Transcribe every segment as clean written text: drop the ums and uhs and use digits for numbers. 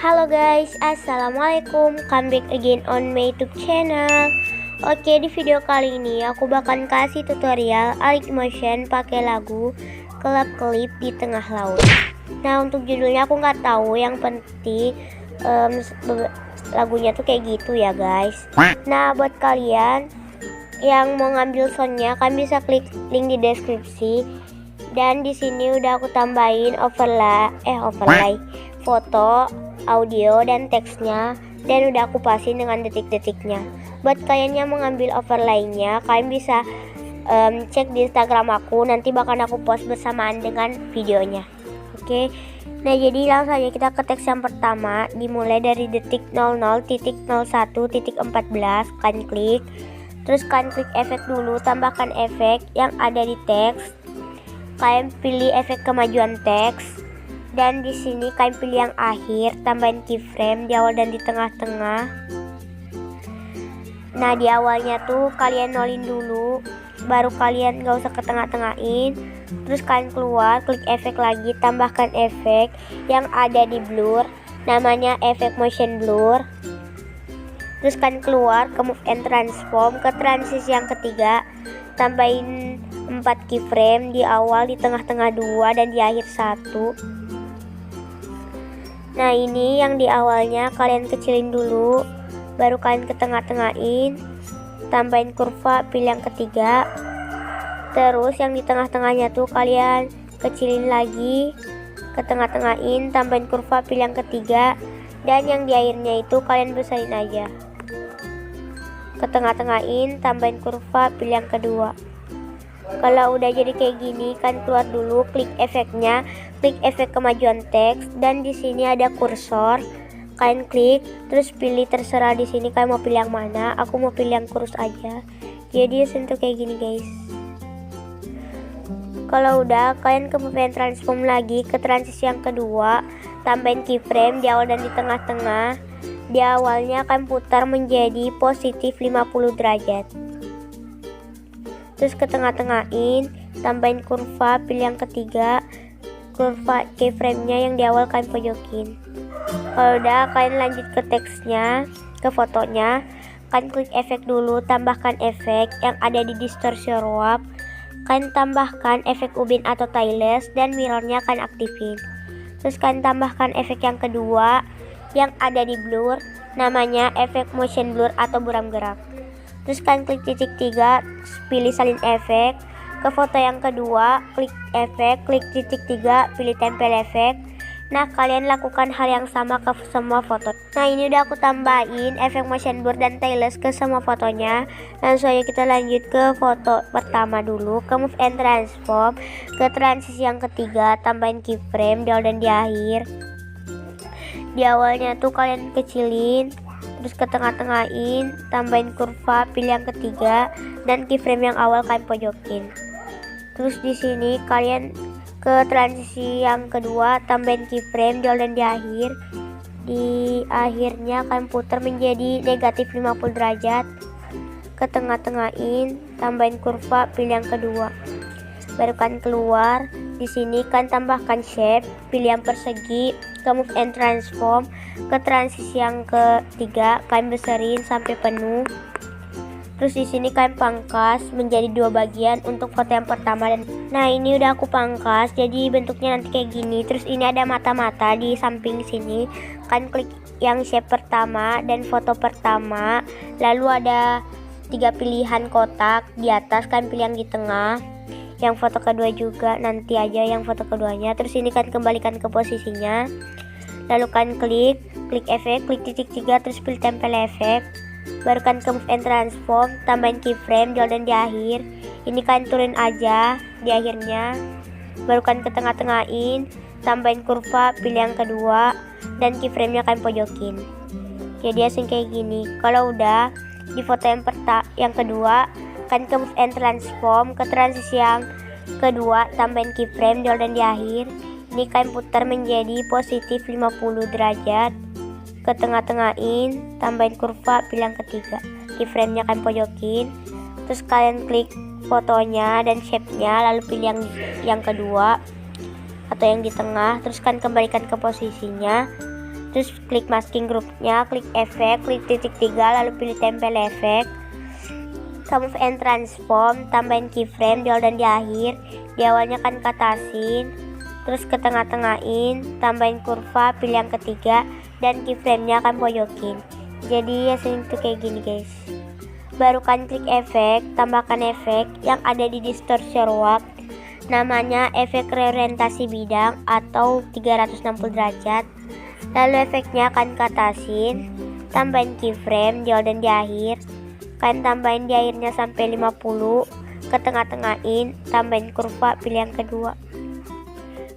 Halo guys, assalamualaikum. Come back again on my YouTube channel. Oke, di video kali ini aku bakal kasih tutorial Alik Motion pakai lagu Kelap Kelip di Tengah Laut. Nah, untuk judulnya aku nggak tahu, yang penting lagunya tuh kayak gitu ya guys. Nah, buat kalian yang mau ngambil soundnya, kalian bisa klik link di deskripsi. Dan di sini udah aku tambahin overlay foto, audio, dan teksnya, dan udah aku pasin dengan detik-detiknya. Buat kalian yang mengambil overlay-nya, kalian bisa cek di Instagram aku, nanti bakal aku post bersamaan dengan videonya. Oke. Nah, jadi langsung aja kita ke teks yang pertama, dimulai dari detik 00.01.14. Kalian klik, terus kalian klik efek dulu, tambahkan efek yang ada di teks. Kalian pilih efek kemajuan teks. Dan di sini kalian pilih yang akhir, tambahin keyframe di awal dan di tengah-tengah. Nah, di awalnya tuh kalian nolin dulu, baru kalian gak usah ke tengah-tengahin. Terus kalian keluar, klik efek lagi, tambahkan efek yang ada di blur, namanya efek motion blur. Terus kalian keluar ke move and transform, ke transisi yang ketiga, tambahin 4 keyframe di awal, di tengah-tengah 2, dan di akhir 1. Nah, ini yang di awalnya kalian kecilin dulu, baru kalian ke tengah-tengahin, tambahin kurva, pilih yang ketiga. Terus yang di tengah-tengahnya tuh kalian kecilin lagi, ke tengah-tengahin, tambahin kurva, pilih yang ketiga. Dan yang di akhirnya itu kalian besarin aja, ke tengah-tengahin, tambahin kurva, pilih yang kedua. Kalau udah jadi kayak gini, kan keluar dulu, klik efeknya, klik efek kemajuan teks, dan di sini ada kursor. Kalian klik, terus pilih terserah di sini kalian mau pilih yang mana. Aku mau pilih yang kurus aja. Jadi sentuh kayak gini guys. Kalau udah, kalian ke move and transform lagi, ke transisi yang kedua, tambahin keyframe di awal dan di tengah-tengah. Di awalnya kalian putar menjadi positif 50 derajat. Terus ke tengah-tengahin, tambahin kurva, pilih yang ketiga, kurva keyframe-nya yang di awal kalian pojokin. Kalau udah, kalian lanjut ke teksnya, ke fotonya. Kalian klik efek dulu, tambahkan efek yang ada di distortion warp. Kalian tambahkan efek ubin atau tailless, dan mirrornya kalian aktifin. Terus kalian tambahkan efek yang kedua yang ada di blur, namanya efek motion blur atau buram gerak. Terus kalian klik titik 3, pilih salin efek. Ke foto yang kedua, klik efek, klik titik 3, pilih tempel efek. Nah, kalian lakukan hal yang sama ke semua foto. Nah, ini udah aku tambahin efek motion blur dan tailless ke semua fotonya. Langsung aja kita lanjut ke foto pertama dulu, ke move and transform, ke transisi yang ketiga, tambahin keyframe di awal dan di akhir. Di awalnya tuh kalian kecilin, terus ke tengah-tengahin, tambahin kurva, pilih yang ketiga, dan keyframe yang awal kalian pojokin. Terus di sini kalian ke transisi yang kedua, tambahin keyframe di awal dan di akhir. Di akhirnya kalian putar menjadi negatif 50 derajat. Ke tengah-tengahin, tambahin kurva, pilih yang kedua. Baru kalian keluar. Di sini kalian tambahkan shape, pilih yang persegi, ke move and transform, ke transisi yang ketiga, kalian besarin sampai penuh. Terus di sini kalian pangkas menjadi 2 bagian untuk foto yang pertama. Nah, ini udah aku pangkas, jadi bentuknya nanti kayak gini. Terus ini ada mata-mata di samping sini. Kalian klik yang shape pertama dan foto pertama. Lalu ada 3 pilihan kotak di atas, kalian pilih yang di tengah. Yang foto kedua juga nanti aja yang foto keduanya. Terus ini kalian kembalikan ke posisinya. Lalu kalian klik efek, klik titik 3, terus pilih tempel efek. baru kan ke move and transform, tambahin keyframe di awal dan di akhir. Ini kalian turunin aja di akhirnya, baru kan ke tengah-tengahin, tambahin kurva, pilih yang kedua, dan keyframe nya kalian pojokin. Jadi hasil kayak gini. Kalau udah di foto yang kedua, kan ke move and transform, ke transisi yang kedua, tambahin keyframe di awal dan di akhir. Ini kalian putar menjadi positif 50 derajat, ke tengah-tengahin, tambahin kurva, pilih yang ketiga, keyframe nya kalian pojokin. Terus kalian klik fotonya dan shape nya, lalu pilih yang kedua atau yang di tengah, terus kan kembalikan ke posisinya. Terus klik masking groupnya, klik efek, klik titik 3, lalu pilih tempel efek. Move and transform, tambahin keyframe di awal dan di akhir. Di awalnya kan ke atasin, terus ke tengah-tengahin, tambahin kurva, pilih yang ketiga, dan keyframe nya akan pojokin. Jadi hasilnya itu kayak gini guys. Baru kan klik efek, tambahkan efek yang ada di distortion warp, namanya efek reorientasi bidang atau 360 derajat. Lalu efeknya akan ke atasin, tambahin keyframe di awal dan di akhir. Kalian tambahin di akhirnya sampai 50, ke tengah-tengahin, tambahin kurva, pilih yang kedua.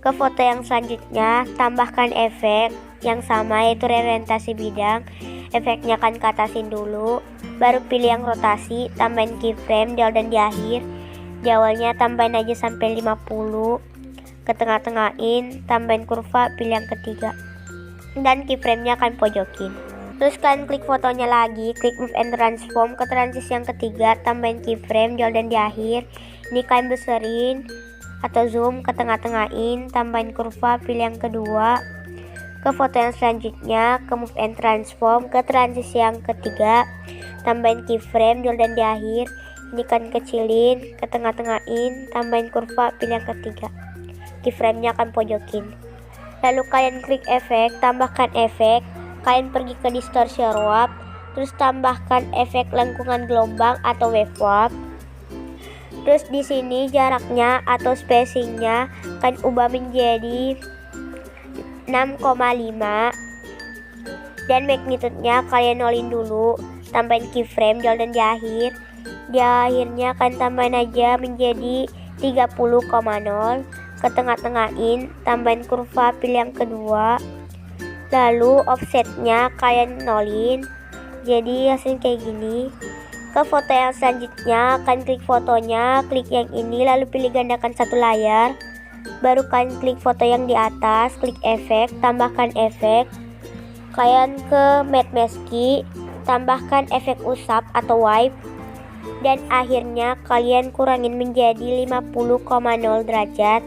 Ke foto yang selanjutnya, tambahkan efek yang sama yaitu reorientasi bidang. Efeknya akan ke atasin dulu, baru pilih yang rotasi, tambahin keyframe di awal dan di akhir. Di awalnya tambahin aja sampai 50, ke tengah-tengahin, tambahin kurva, pilih yang ketiga, dan keyframe nya akan pojokin. Terus kalian klik fotonya lagi, klik move and transform, ke transisi yang ketiga, tambahin keyframe di awal dan di akhir. Ini kalian beserin atau zoom, ke tengah-tengahin, tambahin kurva, pilih yang kedua. Ke foto yang selanjutnya, ke move and transform, ke transisi yang ketiga, tambahin keyframe di awal dan di akhir. Ini kan kecilin, ke tengah-tengahin, tambahin kurva, pilih yang ketiga, keyframe nya akan pojokin. Lalu kalian klik efek, tambahkan efek, kalian pergi ke distortion warp, terus tambahkan efek lengkungan gelombang atau wave warp. Terus di sini jaraknya atau spacingnya kan ubah menjadi 6,5, dan magnitude-nya kalian nolin dulu, tambahin keyframe di awal dan di akhir. Di akhirnya kan tambahin aja menjadi 30,0, ke tengah-tengahin, tambahin kurva, pilih yang kedua. Lalu offsetnya kalian nolin, jadi hasilnya kayak gini. Ke foto yang selanjutnya, kalian klik fotonya, klik yang ini, lalu pilih gandakan satu layar. Baru kalian klik foto yang di atas, klik efek, tambahkan efek. Kalian ke matte maski, tambahkan efek usap atau wipe, dan akhirnya kalian kurangin menjadi 50,0 derajat.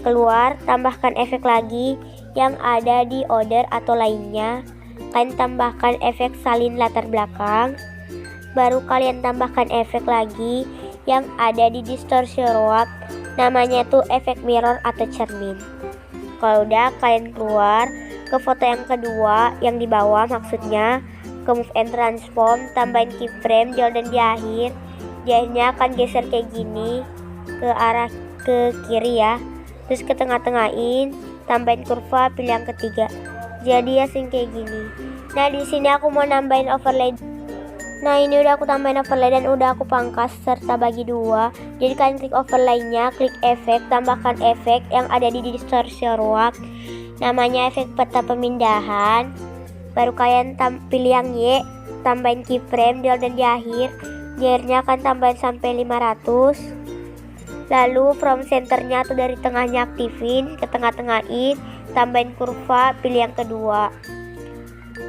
Keluar, tambahkan efek lagi yang ada di order atau lainnya. Kalian tambahkan efek salin latar belakang, baru kalian tambahkan efek lagi yang ada di distortion warp, namanya tuh efek mirror atau cermin. Kalau udah, kalian keluar ke foto yang kedua yang di bawah, maksudnya ke move and transform, tambahin keyframe di awal dan di akhir. Di akhirnya akan geser kayak gini ke arah ke kiri ya, terus ke tengah-tengahin, tambahin kurva, pilih yang ketiga. Jadi hasilnya kayak gini. Nah di sini aku mau nambahin overlay. Nah ini udah aku tambahin overlay dan udah aku pangkas serta bagi dua. Jadi kalian klik overlaynya, klik efek, tambahkan efek yang ada di distortion warp, namanya efek peta pemindahan. Baru kalian pilih yang Y, tambahin keyframe di awal dan di akhir. Di akhirnya akan tambahin sampai 500. Lalu from centernya atau dari tengahnya aktifin, ke tengah-tengahin, tambahin kurva, pilih yang kedua.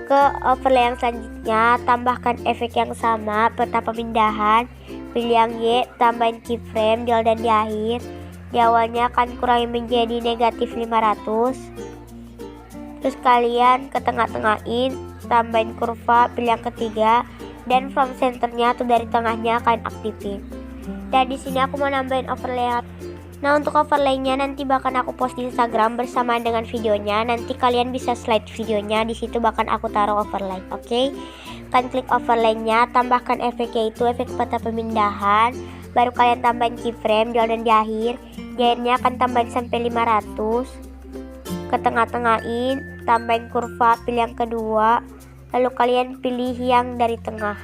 Ke overlay yang selanjutnya, tambahkan efek yang sama, peta pemindahan, pilih yang Y, tambahin keyframe di awal dan di akhir. Di awalnya akan kurangi menjadi negatif 500. Terus kalian ke tengah-tengahin, tambahin kurva, pilih yang ketiga, dan from centernya atau dari tengahnya kalian aktifin. Dan di sini aku mau nambahin overlay. Nah untuk overlaynya nanti bahkan aku post di Instagram bersamaan dengan videonya. Nanti kalian bisa slide videonya, di situ bahkan aku taruh overlay. Oke, kalian klik overlaynya, tambahkan efeknya itu efek peta pemindahan. Baru kalian tambahin keyframe di awal dan di akhir. Di akhirnya akan tambahin sampai 500. Ke tengah-tengahin, tambahin kurva, pilih yang kedua. lalu kalian pilih yang dari tengah.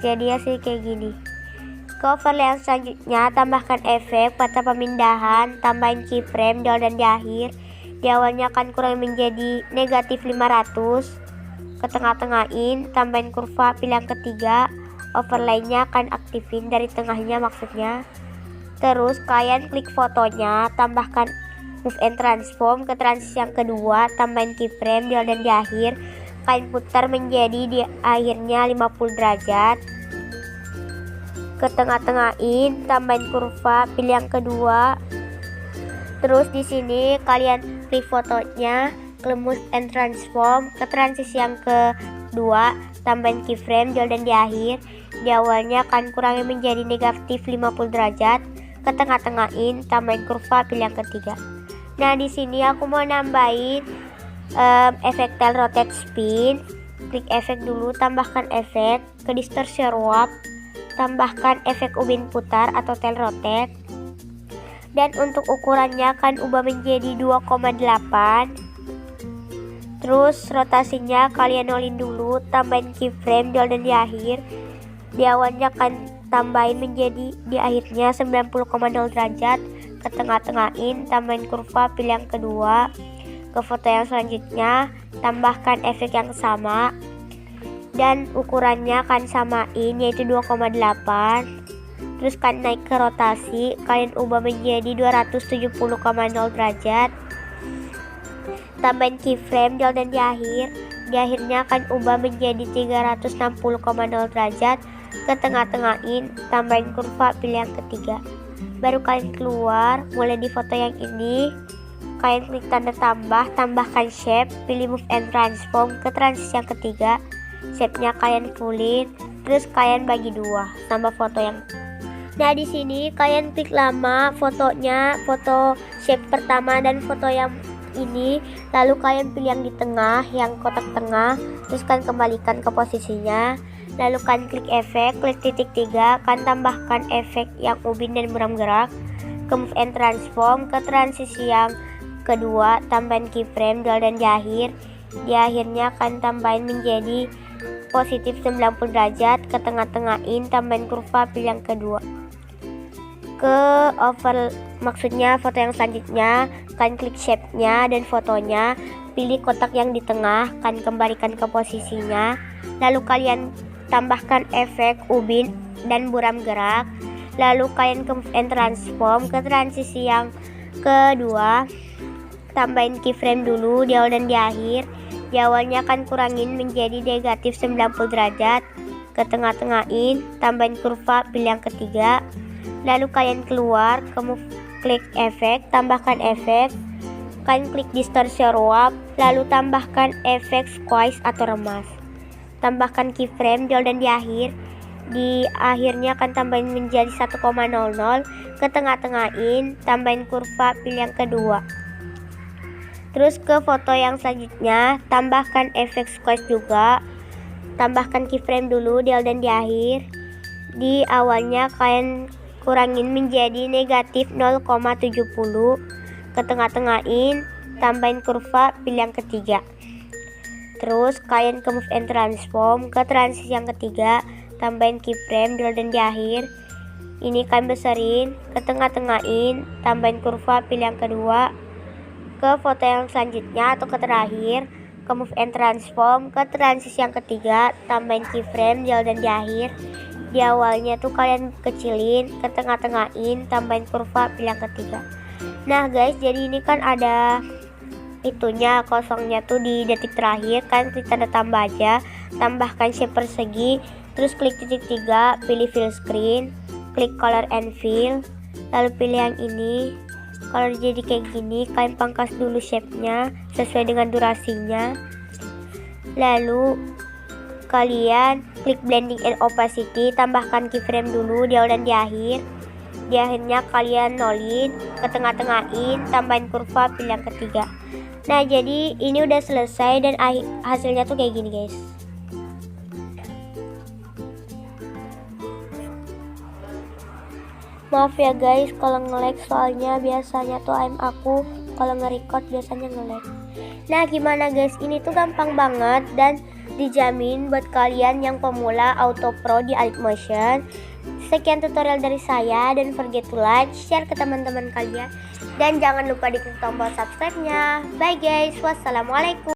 Jadi hasil kayak gini. Ke overlay yang selanjutnya, tambahkan efek pada pemindahan, tambahin keyframe di awal dan di akhir. Di awalnya akan kurang menjadi negatif 500, ke tengah-tengahin, tambahin kurva, pilih yang ketiga. Overlaynya akan aktifin dari tengahnya maksudnya. Terus kalian klik fotonya, tambahkan move and transform, ke transisi yang kedua, tambahin keyframe di awal dan di akhir. Kalian putar menjadi di akhirnya 50 derajat, ke tengah-tengahin, tambahin kurva, pilih yang kedua. Terus di sini kalian klik fotonya, klik move and transform, ke transisi yang kedua, tambahin keyframe di awal dan di akhir. Di awalnya akan kurangi menjadi negatif 50 derajat, ke tengah-tengahin, tambahin kurva, pilih yang ketiga. Nah di sini aku mau nambahin efek tail rotate spin. Klik efek dulu, tambahkan efek, ke distortion warp, tambahkan efek ubin putar atau tail rotate, dan untuk ukurannya akan ubah menjadi 2,8. terus rotasinya kalian nolin dulu, tambahin keyframe di awal dan di akhir. Di awalnya akan tambahin menjadi di akhirnya 90,0 derajat, ke tengah-tengahin, tambahin kurva, pilih yang kedua. Ke foto yang selanjutnya, tambahkan efek yang sama dan ukurannya akan samain yaitu 2,8. Terus kalian naik ke rotasi, kalian ubah menjadi 270,0 derajat, tambahin keyframe di awal dan di akhir. Di akhirnya akan ubah menjadi 360,0 derajat, ke tengah-tengahin, tambahin kurva, pilih yang ketiga. Baru kalian keluar, mulai di foto yang ini, kalian klik tanda tambah, tambahkan shape, pilih move and transform, ke transisi yang ketiga. Shape-nya kalian fullin, terus kalian bagi dua, tambah foto yang. Nah di sini kalian klik lama fotonya, foto shape pertama dan foto yang ini, lalu kalian pilih yang di tengah, yang kotak tengah, terus kalian kembalikan ke posisinya. Lalu kalian klik efek, klik titik 3, kalian tambahkan efek yang ubin dan buram gerak, ke move and transform, ke transisi yang kedua, tambahin keyframe di awal dan di akhir. Di akhirnya kalian tambahin menjadi positif 90 derajat, ke tengah-tengahin, tambahin kurva, pilih yang kedua. Ke maksudnya foto yang selanjutnya, kalian klik shape-nya dan fotonya, pilih kotak yang di tengah, kalian kembalikan ke posisinya. Lalu kalian tambahkan efek ubin dan buram gerak. Lalu kalian ke move and transform, ke transisi yang kedua, tambahin keyframe dulu di awal dan di akhir. Di awalnya akan kurangin menjadi negatif 90 derajat, ke tengah-tengahin, tambahin kurva, pilih yang ketiga. Lalu kalian keluar, klik efek, tambahkan efek, kalian klik distortion warp, lalu tambahkan efek squeeze atau remas. Tambahkan keyframe di awal dan di akhir. Di akhirnya akan tambahin menjadi 1,00, ke tengah-tengahin, tambahin kurva, pilih yang kedua. Terus ke foto yang selanjutnya, tambahkan efek squeeze juga, tambahkan keyframe dulu di awal dan di akhir. Di awalnya kalian kurangin menjadi negatif 0,70, ke tengah-tengahin, tambahin kurva, pilih yang ketiga. Terus kalian ke move and transform, ke transisi yang ketiga, tambahin keyframe di awal dan di akhir. Ini kalian besarin, ke tengah-tengahin, tambahin kurva, pilih yang kedua. Ke foto yang selanjutnya atau ke terakhir, ke move and transform, ke transisi yang ketiga, tambahin keyframe di awal dan di akhir. Di awalnya tuh kalian kecilin, ke tengah-tengahin, tambahin kurva, pilih yang ketiga. Nah guys, jadi ini kan ada itunya, kosongnya tuh di detik terakhir. Kan klik tanda tambah aja, tambahkan shape persegi, terus klik titik 3, pilih fill screen, klik color and fill, lalu pilih yang ini. Kalau jadi kayak gini, kalian pangkas dulu shape-nya sesuai dengan durasinya. Lalu kalian klik blending and opacity, tambahkan keyframe dulu di awal dan di akhir. Di akhirnya kalian nolin, ke tengah-tengahin, tambahin kurva, pilih yang ketiga. Nah jadi ini udah selesai dan hasilnya tuh kayak gini guys. Maaf ya guys kalau nge-lag, soalnya biasanya tuh aku kalau nge-record biasanya nge-lag. Nah gimana guys, ini tuh gampang banget dan dijamin buat kalian yang pemula auto pro di Motion. Sekian tutorial dari saya, dan forget to like, share ke teman-teman kalian, dan jangan lupa diklik tombol subscribe-nya. Bye guys, wassalamualaikum.